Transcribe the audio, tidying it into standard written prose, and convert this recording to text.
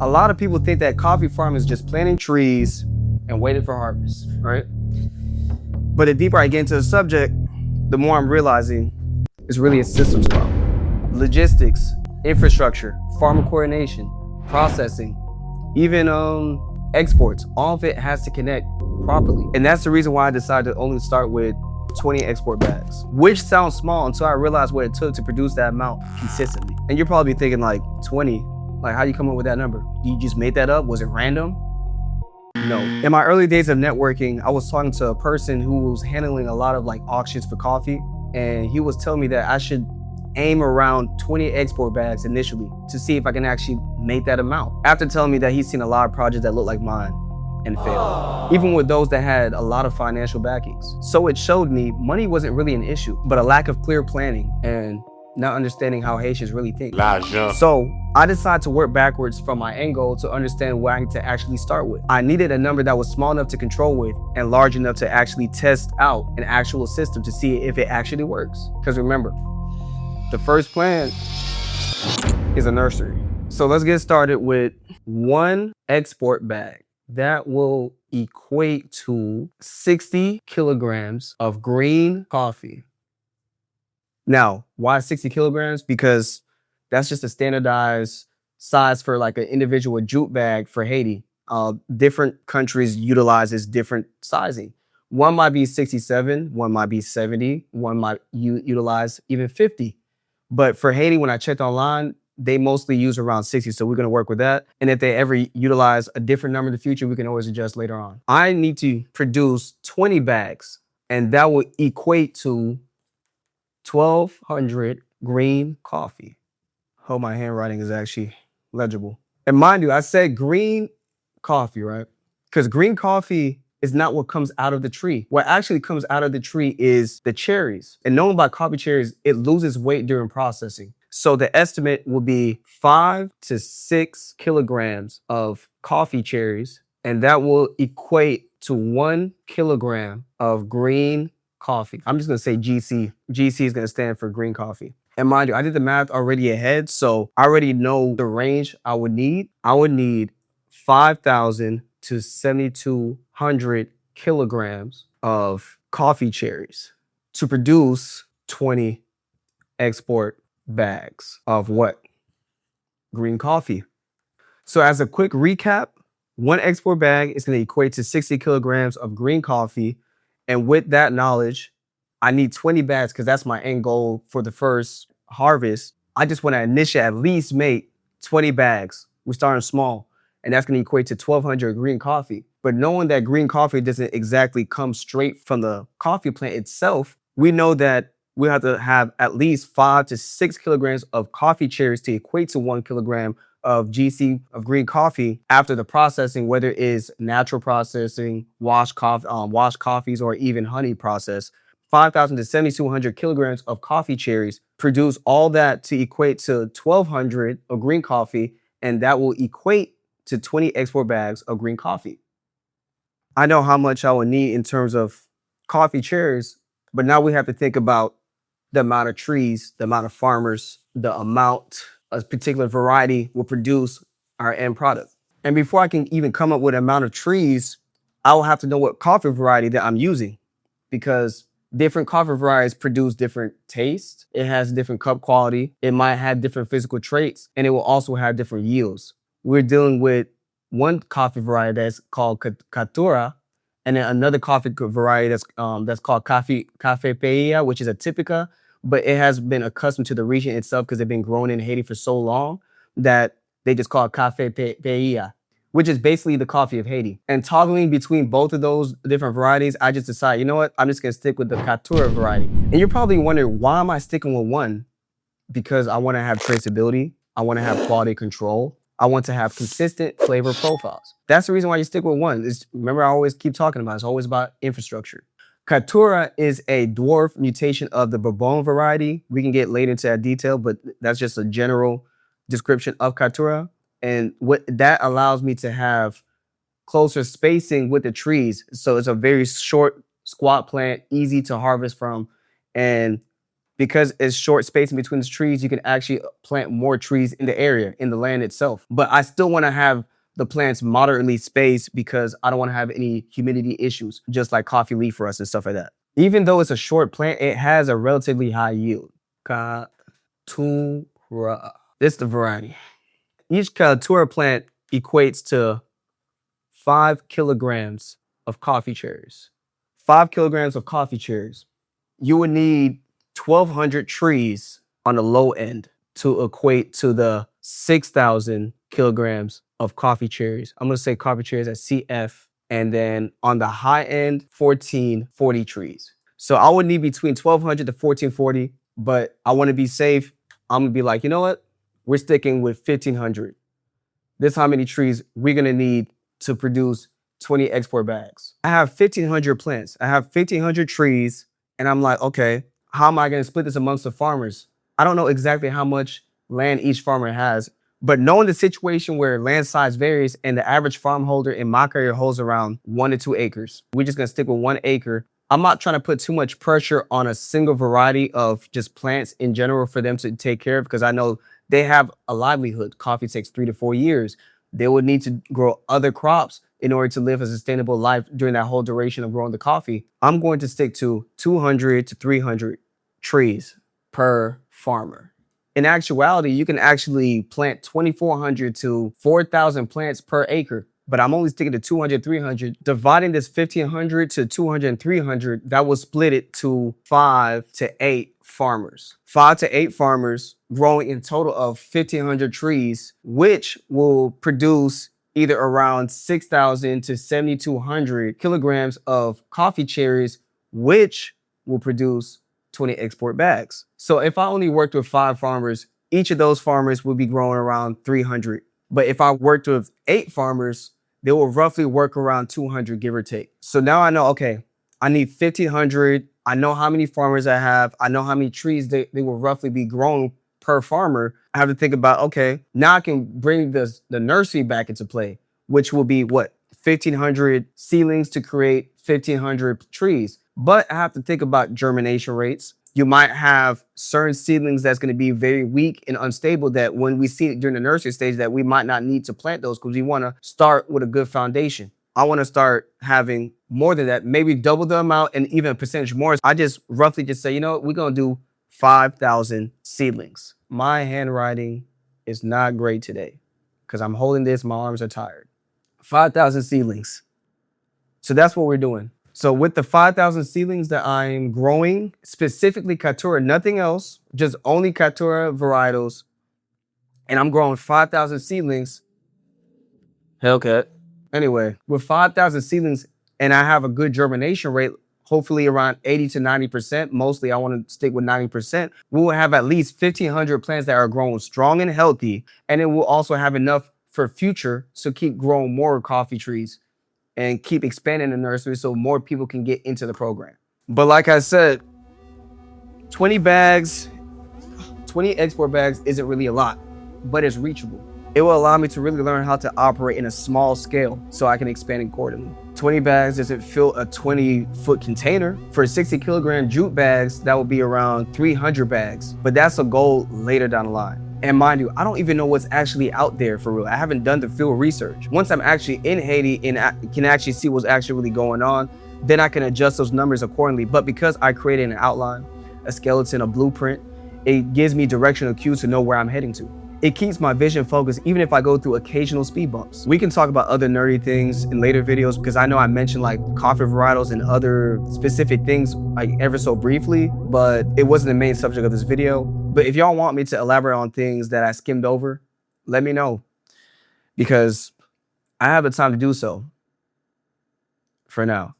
A lot of people think that coffee farming is just planting trees and waiting for harvest, right? But the deeper I get into the subject, the more I'm realizing it's really a systems problem. Logistics, infrastructure, farmer coordination, processing, even exports, all of it has to connect properly. And that's the reason why I decided to only start with 20 export bags, which sounds small until I realized what it took to produce that amount consistently. And you're probably thinking like 20, like how do you come up with that number? You just made that up? Was it random? No. In my early days of networking, I was talking to a person who was handling a lot of like auctions for coffee. And he was telling me that I should aim around 20 export bags initially to see if I can actually make that amount. After telling me that he's seen a lot of projects that look like mine and failed, even with those that had a lot of financial backings. So it showed me money wasn't really an issue, but a lack of clear planning and not understanding how Haitians really think. So I decided to work backwards from my end goal to understand what I need to actually start with. I needed a number that was small enough to control with and large enough to actually test out an actual system to see if it actually works. Because remember, the first plan is a nursery. So let's get started with one export bag. That will equate to 60 kilograms of green coffee. Now, why 60 kilograms? Because that's just a standardized size for like an individual jute bag for Haiti. Different countries utilizes different sizing. One might be 67, one might be 70, one might utilize even 50. But for Haiti, when I checked online, they mostly use around 60, so we're gonna work with that. And if they ever utilize a different number in the future, we can always adjust later on. I need to produce 20 bags, and that will equate to 1,200 green coffee. Hope my handwriting is actually legible. And mind you, I said green coffee, right? Because green coffee is not what comes out of the tree. What actually comes out of the tree is the cherries. And knowing about coffee cherries, it loses weight during processing. So the estimate will be 5 to 6 kilograms of coffee cherries, and that will equate to 1 kilogram of green coffee. I'm just gonna say GC. GC is gonna stand for green coffee. And mind you, I did the math already ahead, so I already know the range I would need. I would need 5,000 to 7,200 kilograms of coffee cherries to produce 20 export bags of what? Green coffee. So as a quick recap, one export bag is going to equate to 60 kilograms of green coffee. And with that knowledge, I need 20 bags because that's my end goal for the first harvest. I just want to initially at least make 20 bags. We're starting small, and that's going to equate to 1,200 green coffee. But knowing that green coffee doesn't exactly come straight from the coffee plant itself, we know that we have to have at least 5 to 6 kilograms of coffee cherries to equate to 1 kilogram of GC of green coffee after the processing, whether it is natural processing, washed coffees, or even honey process. 5,000 to 7,200 kilograms of coffee cherries produce all that to equate to 1,200 of green coffee, and that will equate to 20 export bags of green coffee. I know how much I will need in terms of coffee cherries, but now we have to think about the amount of trees, the amount of farmers, the amount a particular variety will produce our end product. And before I can even come up with an amount of trees, I will have to know what coffee variety that I'm using, because different coffee varieties produce different tastes. It has different cup quality. It might have different physical traits, and it will also have different yields. We're dealing with one coffee variety that's called Catura, and then another coffee variety that's called Cafe Paella, which is a typica, but it has been accustomed to the region itself because they've been grown in Haiti for so long that they just call it Cafe Paella, which is basically the coffee of Haiti. And toggling between both of those different varieties, I just decided, you know what, I'm just gonna stick with the Catura variety. And you're probably wondering, why am I sticking with one? Because I wanna have traceability, I wanna have quality control, I want to have consistent flavor profiles. That's the reason why you stick with one. Remember, I always keep talking about it. It's always about infrastructure. Catura is a dwarf mutation of the Bourbon variety. We can get later into that detail, but that's just a general description of Catura. And what that allows me to have closer spacing with the trees. So it's a very short, squat plant, easy to harvest from. And Because it's short space in between the trees, you can actually plant more trees in the area, in the land itself. But I still want to have the plants moderately spaced because I don't want to have any humidity issues, just like coffee leaf rust and stuff like that. Even though it's a short plant, it has a relatively high yield. Katura. This is the variety. Each Katura plant equates to 5 kilograms of coffee cherries. 5 kilograms of coffee cherries. You would need 1,200 trees on the low end to equate to the 6,000 kilograms of coffee cherries. I'm going to say coffee cherries at CF. And then on the high end, 1,440 trees. So I would need between 1,200 to 1,440, but I want to be safe. I'm going to be like, you know what? We're sticking with 1,500. This is how many trees we're going to need to produce 20 export bags. I have 1,500 plants. I have 1,500 trees. And I'm like, okay, how am I going to split this amongst the farmers? I don't know exactly how much land each farmer has, but knowing the situation where land size varies and the average farm holder in Macary holds around 1 to 2 acres, we're just going to stick with 1 acre. I'm not trying to put too much pressure on a single variety of just plants in general for them to take care of, because I know they have a livelihood. Coffee takes 3 to 4 years. They would need to grow other crops in order to live a sustainable life during that whole duration of growing the coffee. I'm going to stick to 200 to 300 trees per farmer. In actuality, you can actually plant 2,400 to 4,000 plants per acre, but I'm only sticking to 200, 300. Dividing this 1,500 to 200 and 300, that will split it to 5 to 8 farmers. 5 to 8 farmers growing in total of 1,500 trees, which will produce either around 6,000 to 7,200 kilograms of coffee cherries, which will produce 20 export bags. So if I only worked with 5 farmers, each of those farmers would be growing around 300. But if I worked with 8 farmers, they will roughly work around 200, give or take. So now I know, okay, I need 1,500. I know how many farmers I have. I know how many trees they will roughly be growing per farmer. I have to think about, okay, now I can bring the nursery back into play, which will be what? 1,500 seedlings to create 1,500 trees. But I have to think about germination rates. You might have certain seedlings that's going to be very weak and unstable that when we see it during the nursery stage that we might not need to plant those because we want to start with a good foundation. I want to start having more than that, maybe double the amount and even a percentage more. I just roughly just say, you know what, we're going to do 5,000 seedlings. My handwriting is not great today because I'm holding this, my arms are tired. 5,000 seedlings. So that's what we're doing. So with the 5,000 seedlings that I'm growing, specifically Katura, nothing else, just only Katura varietals, and I'm growing 5,000 seedlings. Hellcat. Anyway, with 5,000 seedlings and I have a good germination rate, hopefully around 80 to 90%, mostly I want to stick with 90%, we will have at least 1,500 plants that are growing strong and healthy, and then we'll also have enough for future to keep growing more coffee trees and keep expanding the nursery so more people can get into the program. But like I said, 20 bags, 20 export bags isn't really a lot, but it's reachable. It will allow me to really learn how to operate in a small scale so I can expand accordingly. 20 bags doesn't fill a 20-foot container. For 60 kilogram jute bags, that would be around 300 bags, but that's a goal later down the line. And mind you, I don't even know what's actually out there for real. I haven't done the field research. Once I'm actually in Haiti and I can actually see what's actually really going on, then I can adjust those numbers accordingly. But because I created an outline, a skeleton, a blueprint, it gives me directional cues to know where I'm heading to. It keeps my vision focused even if I go through occasional speed bumps. We can talk about other nerdy things in later videos because I know I mentioned like coffee varietals and other specific things like ever so briefly, but it wasn't the main subject of this video. But if y'all want me to elaborate on things that I skimmed over, let me know because I have the time to do so for now.